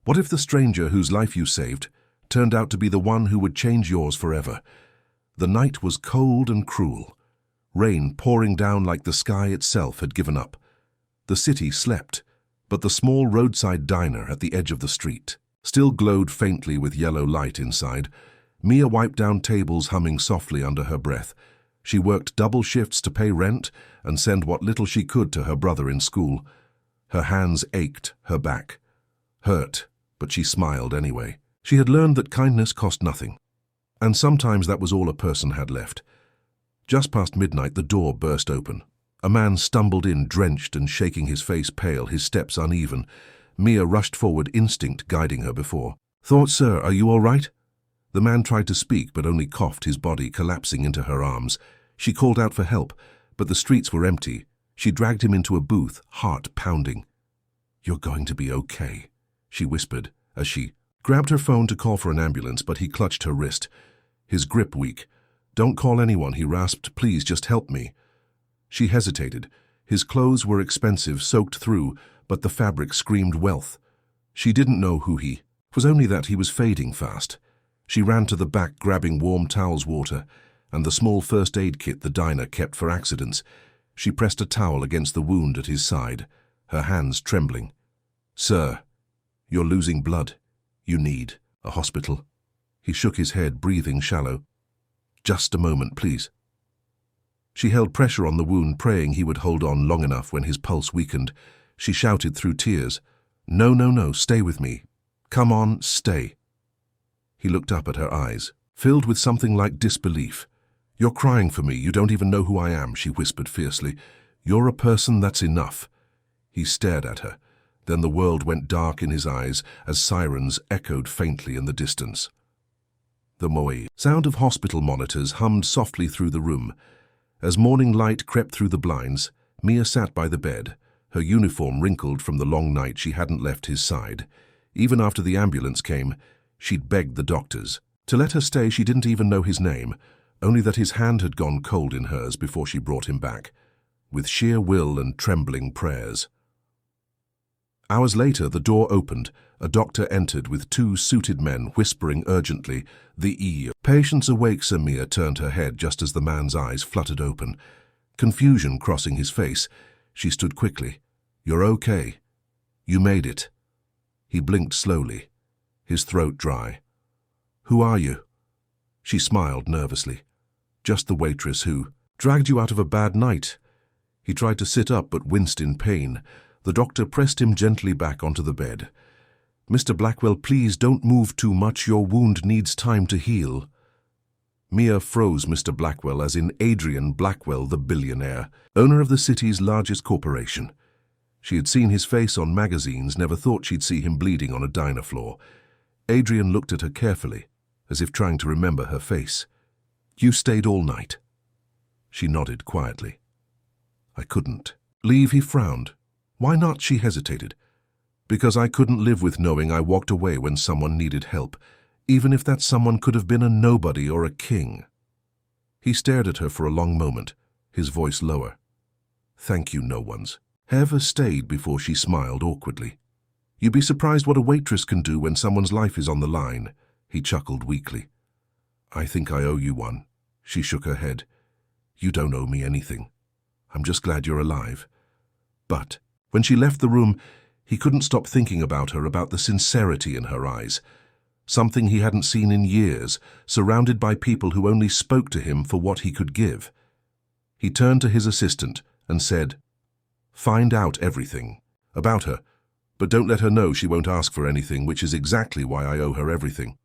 What if the stranger whose life you saved turned out to be the one who would change yours forever? The night was cold and cruel, rain pouring down like the sky itself had given up. The city slept, but the small roadside diner at the edge of the street still glowed faintly with yellow light inside. Mia wiped down tables, humming softly under her breath. She worked double shifts to pay rent and send what little she could to her brother in school. Her hands ached, her back hurt, but she smiled anyway. She had learned that kindness cost nothing, and sometimes that was all a person had left. Just past midnight, the door burst open. A man stumbled in, drenched and shaking, his face pale, his steps uneven. Mia rushed forward, instinct guiding her before. "Thought, sir, are you all right?" The man tried to speak, but only coughed, his body collapsing into her arms. She called out for help, but the streets were empty. She dragged him into a booth, heart pounding. "You're going to be okay," she whispered as she grabbed her phone to call for an ambulance, but he clutched her wrist, his grip weak. "Don't call anyone," he rasped. "Please, just help me." She hesitated. His clothes were expensive, soaked through, but the fabric screamed wealth. She didn't know who he was, only that he was fading fast. She ran to the back, grabbing warm towels, water, and the small first aid kit the diner kept for accidents. She pressed a towel against the wound at his side, her hands trembling. "Sir, you're losing blood. You need a hospital." He shook his head, breathing shallow. "Just a moment, please." She held pressure on the wound, praying he would hold on long enough. When his pulse weakened, she shouted through tears, "No, no, no, stay with me. Come on, stay." He looked up at her eyes, filled with something like disbelief. "You're crying for me. You don't even know who I am," she whispered fiercely. "You're a person, that's enough." He stared at her. Then the world went dark in his eyes as sirens echoed faintly in the distance. The moe sound of hospital monitors hummed softly through the room. As morning light crept through the blinds, Mia sat by the bed, her uniform wrinkled from the long night. She hadn't left his side. Even after the ambulance came, she'd begged the doctors to let her stay. She didn't even know his name, only that his hand had gone cold in hers before she brought him back, with sheer will and trembling prayers. Hours later, the door opened. A doctor entered with two suited men, whispering urgently, "The E. Patient's awake, sir." Mia turned her head just as the man's eyes fluttered open, confusion crossing his face. She stood quickly. "You're okay. You made it." He blinked slowly, his throat dry. "Who are you?" She smiled nervously. "Just the waitress who dragged you out of a bad night." He tried to sit up but winced in pain. The doctor pressed him gently back onto the bed. "Mr. Blackwell, please don't move too much. Your wound needs time to heal." Mia froze. Mr. Blackwell, as in Adrian Blackwell, the billionaire, owner of the city's largest corporation. She had seen his face on magazines, never thought she'd see him bleeding on a diner floor. Adrian looked at her carefully, as if trying to remember her face. "You stayed all night?" She nodded quietly. "I couldn't leave," he frowned. "Why not?" She hesitated. "Because I couldn't live with knowing I walked away when someone needed help, even if that someone could have been a nobody or a king." He stared at her for a long moment, his voice lower. "Thank you, no one's ever stayed." Before she smiled awkwardly. "You'd be surprised what a waitress can do when someone's life is on the line." He chuckled weakly. "I think I owe you one." She shook her head. "You don't owe me anything. I'm just glad you're alive." But when she left the room, he couldn't stop thinking about her, about the sincerity in her eyes. Something he hadn't seen in years, surrounded by people who only spoke to him for what he could give. He turned to his assistant and said, "Find out everything about her, but don't let her know. She won't ask for anything, which is exactly why I owe her everything."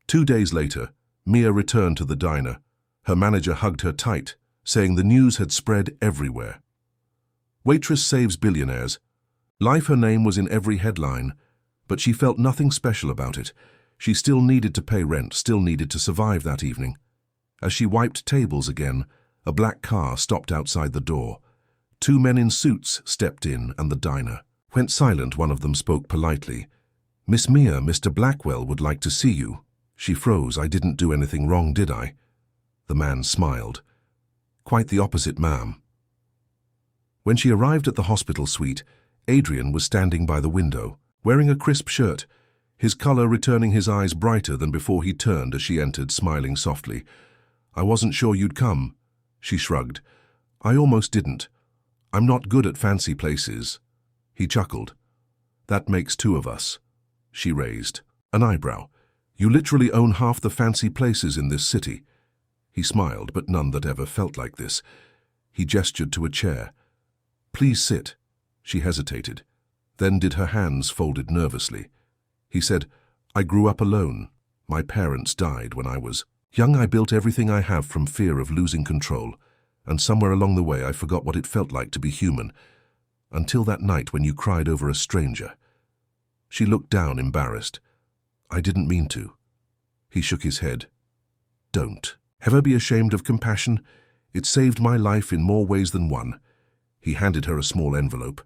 2 days later, Mia returned to the diner. Her manager hugged her tight, saying the news had spread everywhere. "Waitress saves billionaires." Life, her name was in every headline, but she felt nothing special about it. She still needed to pay rent, still needed to survive that evening. As she wiped tables again, a black car stopped outside the door. 2 men in suits stepped in, and the diner went silent. One of them spoke politely. "Miss Mia, Mr. Blackwell would like to see you." She froze. "I didn't do anything wrong, did I?" The man smiled. "Quite the opposite, ma'am." When she arrived at the hospital suite, Adrian was standing by the window, wearing a crisp shirt, his color returning his eyes brighter than before he turned as she entered, smiling softly. "I wasn't sure you'd come," she shrugged. "I almost didn't. I'm not good at fancy places." He chuckled. "That makes two of us." She raised an eyebrow. "You literally own half the fancy places in this city." He smiled, but none that ever felt like this. He gestured to a chair. "Please sit." She hesitated, then did her hands folded nervously. He said, "I grew up alone. My parents died when I was young. I built everything I have from fear of losing control, and somewhere along the way I forgot what it felt like to be human, until that night when you cried over a stranger." She looked down, embarrassed. "I didn't mean to." He shook his head. "Don't ever be ashamed of compassion. It saved my life in more ways than one." He handed her a small envelope.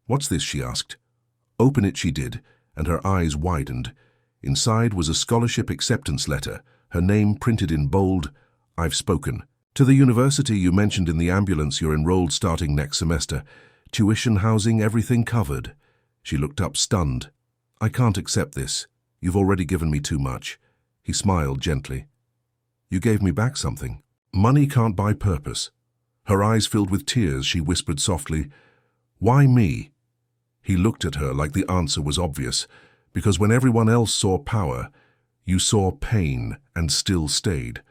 "What's this?" she asked. Open it she did, and her eyes widened. Inside was a scholarship acceptance letter, her name printed in bold. "I've spoken. To the university you mentioned in the ambulance, you're enrolled starting next semester. Tuition, housing, everything covered." She looked up, stunned. "I can't accept this. You've already given me too much." He smiled gently. "You gave me back something." "Money can't buy purpose." Her eyes filled with tears, she whispered softly, "Why me?" He looked at her like the answer was obvious. "Because when everyone else saw power, you saw pain and still stayed."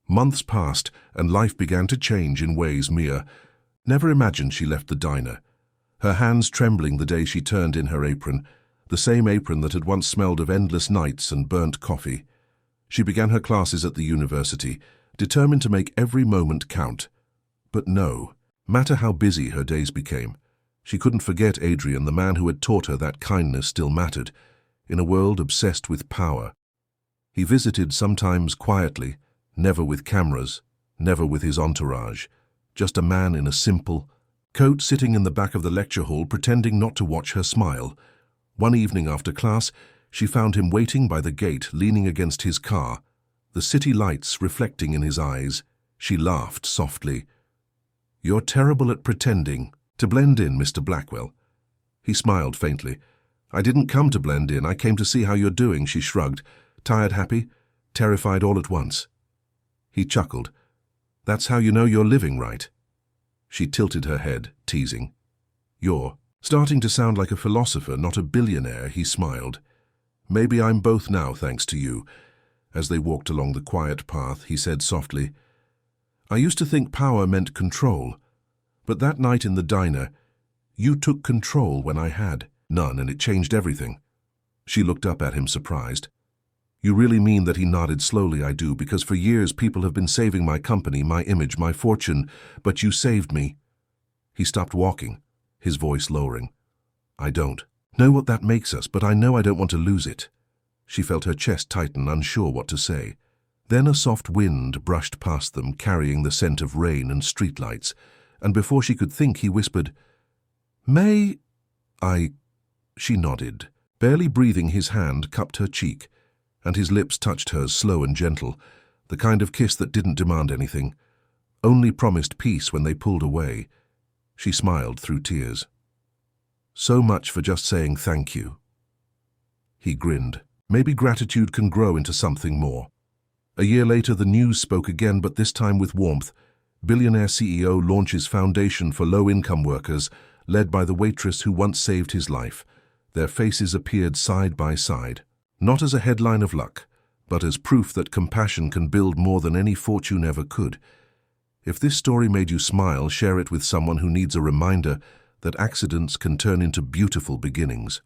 Months passed, and life began to change in ways Mia never imagined. She left the diner, her hands trembling the day she turned in her apron, the same apron that had once smelled of endless nights and burnt coffee. She began her classes at the university, determined to make every moment count. But no matter how busy her days became, she couldn't forget Adrian, the man who had taught her that kindness still mattered, in a world obsessed with power. He visited sometimes quietly, never with cameras, never with his entourage, just a man in a simple coat sitting in the back of the lecture hall pretending not to watch her smile. One evening after class, she found him waiting by the gate, leaning against his car, the city lights reflecting in his eyes. She laughed softly. "You're terrible at pretending to blend in, Mr. Blackwell." He smiled faintly. "I didn't come to blend in, I came to see how you're doing." She shrugged. "Tired, happy, terrified all at once." He chuckled. "That's how you know you're living right." She tilted her head, teasing. "You're starting to sound like a philosopher, not a billionaire." He smiled. "Maybe I'm both now, thanks to you." As they walked along the quiet path, he said softly, "I used to think power meant control, but that night in the diner, you took control when I had none, and it changed everything." She looked up at him, surprised. "You really mean that?" He nodded slowly. "I do, because for years people have been saving my company, my image, my fortune, but you saved me." He stopped walking, his voice lowering. "I don't know what that makes us, but I know I don't want to lose it." She felt her chest tighten, unsure what to say. Then a soft wind brushed past them, carrying the scent of rain and streetlights, and before she could think, he whispered, "May I?" She nodded, barely breathing. His hand cupped her cheek, and his lips touched hers, slow and gentle, the kind of kiss that didn't demand anything, only promised peace when they pulled away. She smiled through tears. "So much for just saying thank you." He grinned. "Maybe gratitude can grow into something more." A year later, the news spoke again, but this time with warmth. Billionaire CEO launches foundation for low-income workers, led by the waitress who once saved his life. Their faces appeared side by side, not as a headline of luck, but as proof that compassion can build more than any fortune ever could. If this story made you smile, share it with someone who needs a reminder that accidents can turn into beautiful beginnings.